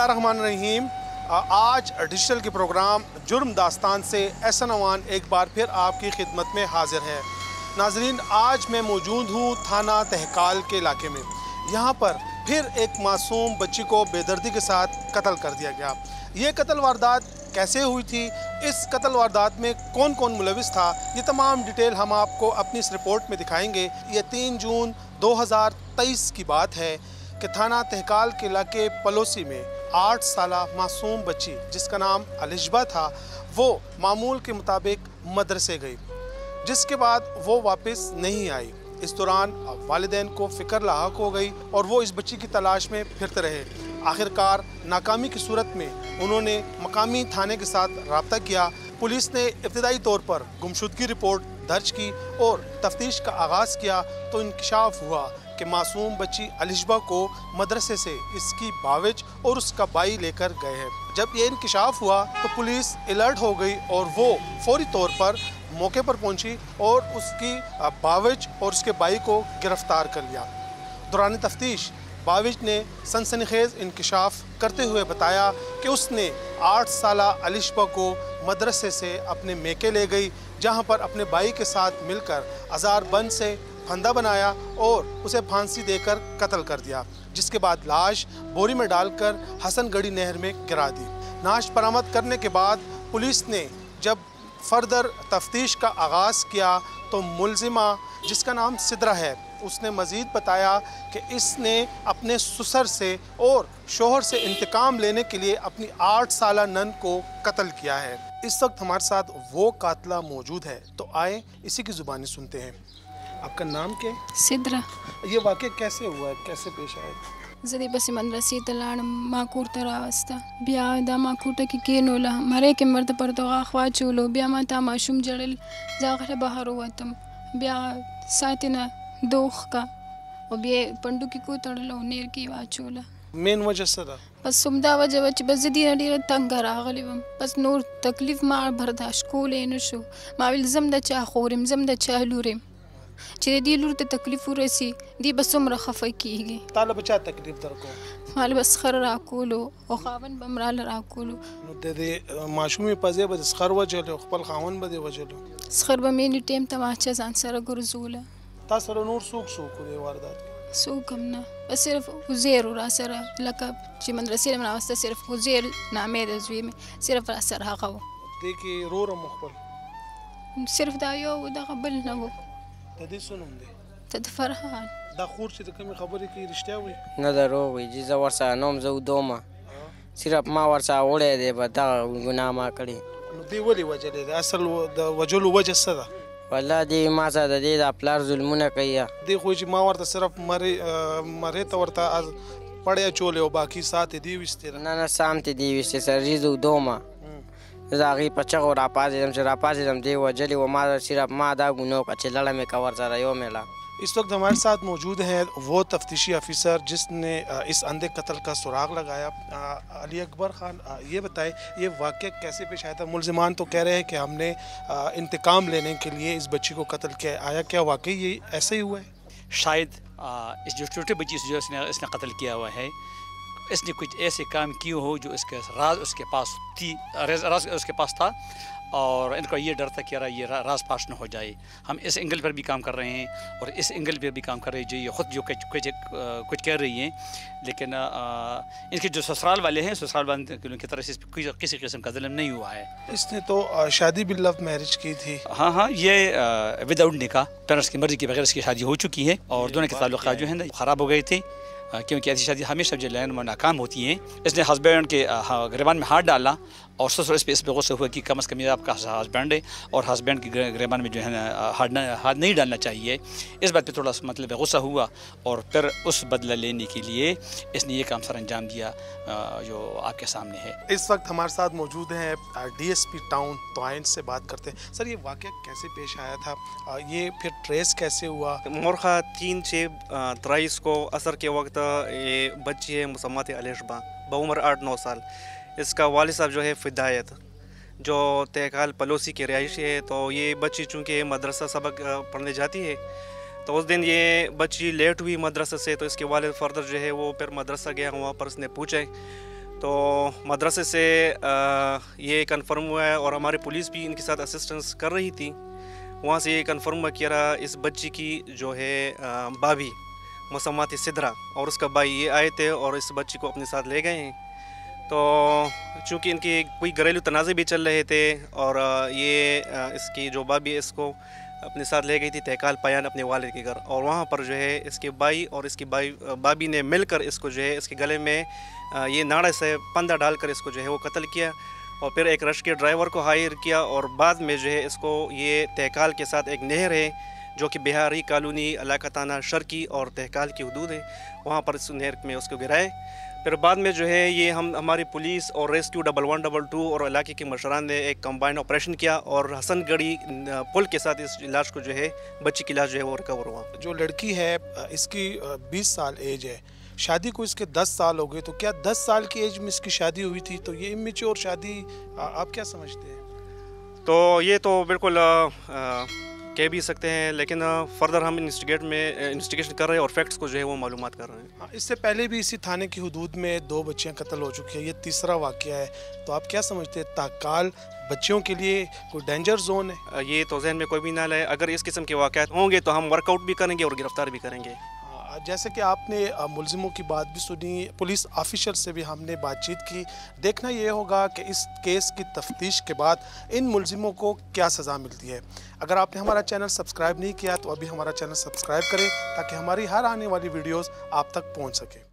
बिस्मिल्लाहिर्रहमानिर्रहीम। आज डिजिटल के प्रोग्राम जुर्म दास्तान से एहसन अवान एक बार फिर आपकी खिदमत में हाजिर है। नाजरीन, आज मैं मौजूद हूँ थाना तहकाल के इलाके में। यहाँ पर फिर एक मासूम बच्ची को बेदर्दी के साथ कत्ल कर दिया गया। ये कत्ल वारदात कैसे हुई थी, इस कत्ल वारदात में कौन कौन मुलविस था, ये तमाम डिटेल हम आपको अपनी इस रिपोर्ट में दिखाएंगे। ये 3 जून 2023 की बात है कि थाना तहकाल के इलाके पलोसी में 8 साला मासूम बच्ची जिसका नाम अलिशबा था, वो मामूल के मुताबिक मदरसे गई, जिसके बाद वो वापस नहीं आई। इस दौरान वालिदैन को फ़िक्र लाहक हो गई और वो इस बच्ची की तलाश में फिरते रहे। आखिरकार नाकामी की सूरत में उन्होंने मकामी थाने के साथ रब्ता किया। पुलिस ने इब्तदाई तौर पर गुमशुदगी रिपोर्ट दर्ज की और तफ्तीश का आगाज़ किया तो इंकशाफ हुआ कि मासूम बच्ची अलिशबा को मदरसे से इसकी बाविज और उसका बाई लेकर गए हैं। जब ये इंकशाफ हुआ तो पुलिस अलर्ट हो गई और वो फौरी तौर पर मौके पर पहुंची और उसकी बाविज और उसके बाई को गिरफ्तार कर लिया। दौरान तफ्तीश बाविज ने सनसनीखेज इंकशाफ करते हुए बताया कि उसने 8 साला अलिशबा को मदरसे से अपने मेके ले गई, जहां पर अपने भाई के साथ मिलकर आज़ार बंद से फंदा बनाया और उसे फांसी देकर कत्ल कर दिया, जिसके बाद लाश बोरी में डालकर हसनगढ़ी नहर में गिरा दी। नाश बरामद करने के बाद पुलिस ने जब फर्दर तफ्तीश का आगाज़ किया तो मुलजिमा जिसका नाम सिद्रा है, उसने मज़ीद बताया कि इसने अपने ससुर से और शोहर से इंतकाम लेने के लिए अपनी 8 साला नंद को कत्ल किया है। इस वक्त हमारे साथ वो कातला मौजूद है, तो आए इसी की ज़ुबानी सुनते हैं। आपका नाम क्या है? सिद्रा। ये वाक़या कैसे हुआ है, कैसे पेश आया? زه بس مدرسې ته لاړم، ما کور ته راوسته، بیا دا ما کور ته کې کېنوله، مرۍ کې مرته پر دغه خوا اچولو، بیا ما ته ماشوم جړل، زه هغه بهر ووتم، بیا ساتې نه دوخ کا او بیا پنډو کې کوتړله او نیر کې واچوله. مین وجہ څه ده؟ بس همدا وجه وه چې بس زه دې نه ډېره تنګه راغلې وم، بس نور تکلیف ما برداشت کولی نه شو. ما ویل زم د چا خور یم، زم د چا لور یم، چې دې لور ته تکلیف ورسي دی به څومره خفه کېږي. تاله به چا تکلیف درکو؟ مال به سخر راکولو او خاوند به مراله راکولو. نو د دې ماشومې په ځای به د سخر وجلو، خپل خاوند به دې وجلو؟ سخر به مې نې ټیم تماچه ځان سره ګرځوله. تا سره نور څوک څوک و دې واردات کې؟ څوک هم نه، بس صرف حزیر را سره، لکه چې مدرسې نه مې راوسته صرف حزیر نامې د زوی مې صرف را سره هغه و. دې کې رور هم خپل صرف دا یو دغه بل نه و. د دې څه نوم دی؟ ته د فرحان. دا خور چې د کومې خبرې کوي رښتیا وایي؟ نه دروغ وایي چې زه ورسره نه وم، زه ودومه، صرف ما ورسره وړی دی، په دغه ګناه ما کړې. نو دې ولې وجلې دی؟ اصل د وجلو وجه څه ده؟ والله دې ما سره د دې د پلار ظلمونه کوي. دې خو چې ما ورته صرف مرې ته ورته پړی اچولې او باقي سات یې دې ویستې ده؟ نه نه سام ته دې ویستې سر زه ودومه، زه د هغې په چغو راپاڅېدم چې راپاڅېدم دې وجلې و، ما صرف ما دا ګناه وکړه چې لړه مې که ورسره یو میله. اس وقت ہمارے ساتھ موجود ہیں وہ تفتیشی افیسر جس نے اس اندھے قتل کا سراغ لگایا، علی اکبر خان، یہ بتائیں یہ واقعہ کیسے پیش آیا تھا؟ ملزمان تو کہہ رہے ہیں کہ ہم نے انتقام لینے کے لیے اس بچی کو قتل کیا، آیا کیا واقعی یہ ایسا ہی ہوا ہے؟ شاید اس جو چھوٹے بچی سے جو اس نے قتل کیا ہوا ہے، اس نے کچھ ایسے کام کیے ہو جو اس کے راز اس کے پاس تھی، راز اس کے پاس تھا، اور ان کو یہ ڈر تھا کہ یہ راز پاش نہ ہو جائے. ہم اس اینگل پر بھی کام کر رہے ہیں اور اس اینگل پہ بھی کام کر رہے ہیں جو یہ خود جو کچھ کہہ رہی ہیں، لیکن ان کے جو سسرال والے ہیں، سسرال والوں کی طرف سے کسی قسم کا ظلم نہیں ہوا ہے. اس نے تو شادی بھی لو میرج کی تھی. ہاں یہ وداؤٹ نکاح، پیرنٹس کی مرضی کے بغیر اس کی شادی ہو چکی ہے اور دونوں کے تعلقات جو ہیں نا خراب ہو گئے تھے، کیونکہ ایسی شادی ہمیشہ جو لائن میں ناکام ہوتی ہیں. اس نے ہسبینڈ کے گریبان میں ہاتھ ڈالا اور سسر اس پہ غصہ ہوا کہ کم از کم یہ آپ کا ہسبینڈ ہے اور ہسبینڈ کے گریبان میں جو ہے نا ہاتھ نہیں ڈالنا چاہیے. اس بات پہ تھوڑا سا مطلب غصہ ہوا اور پھر اس بدلہ لینے کے لیے اس نے یہ کام سر انجام دیا جو آپ کے سامنے ہے. اس وقت ہمارے ساتھ موجود ہیں ڈی ایس پی ٹاؤن توائن سے بات کرتے ہیں. سر یہ واقعہ کیسے پیش آیا تھا، یہ پھر ٹریس کیسے ہوا؟ مورخہ 3/6/23 کو عصر کے وقت یہ بچی ہے مسمات الیشبا بعمر 8-9 سال. اس کا والد صاحب جو ہے فدایت جو تہکال پلوسی کی رہائشی ہے، تو یہ بچی چونکہ مدرسہ سبق پڑھنے جاتی ہے تو اس دن یہ بچی لیٹ ہوئی مدرسہ سے، تو اس کے والد فردر جو ہے وہ پھر مدرسہ گیا، وہاں پر اس نے پوچھا तो मदरसे से ये कंफर्म हुआ है और हमारी पुलिस भी इनके साथ असिस्टेंस कर रही थी। वहाँ से ये कंफर्म हुआ कि यार इस बच्ची की जो है बाबी मुसम्मात सिदरा और उसका भाई ये आए थे और इस बच्ची को अपने साथ ले गए हैं। तो चूँकि इनकी कोई घरेलू तनाज़े भी चल रहे थे और ये इसकी जो बाबी है इसको अपने साथ ले गई थी तहकाल पयान अपने वालिद के घर, और वहाँ पर जो है इसके भाई और इसकी बाबी ने मिलकर इसको जो है इसके गले में ये नाड़े से पंदा डालकर इसको जो है वो कत्ल किया और फिर एक रश के ड्राइवर को हायर किया और बाद में जो है इसको ये तहकाल के साथ एक नहर है जो कि बिहारी कॉलोनी इलाका थाना शर्की और तहकाल की हदूद है, वहाँ पर इस नहर में उसको गिराए। फिर बाद में जो है ये हमारी पुलिस और रेस्क्यू 1112 और इलाके के मशरान ने एक कंबाइन ऑपरेशन किया और हसनगढ़ी पुल के साथ इस लाश को जो है बच्ची की लाश जो है वो रिकवर हुआ। जो लड़की है इसकी 20 साल एज है, शादी को इसके 10 साल हो गए, तो क्या 10 साल की एज में इसकी शादी हुई थी? तो ये इमेच्योर शादी आप क्या समझते हैं? तो ये तो बिल्कुल कह भी सकते हैं, लेकिन फर्दर हम इन्वेस्टिगेशन कर रहे हैं और फैक्ट्स को जो है वो मालूमात कर रहे हैं। इससे पहले भी इसी थाने की हदूद में 2 बच्चियां कत्ल हो चुकी हैं, ये तीसरा वाक़या है। तो आप क्या समझते हैं, ताकाल बच्चियों के लिए कोई डेंजर जोन है? ये तो जहन में कोई भी ना लाए, अगर इस किस्म के वाक़यात होंगे तो हम वर्कआउट भी करेंगे और गिरफ्तार भी करेंगे। जैसे कि आपने मुलजिमों की बात भी सुनी, पुलिस ऑफिसर से भी हमने बातचीत की। देखना ये होगा कि इस केस की तफ्तीश के बाद इन मुलजिमों को क्या सज़ा मिलती है। अगर आपने हमारा चैनल सब्सक्राइब नहीं किया तो अभी हमारा चैनल सब्सक्राइब करें ताकि हमारी हर आने वाली वीडियोस आप तक पहुंच सके।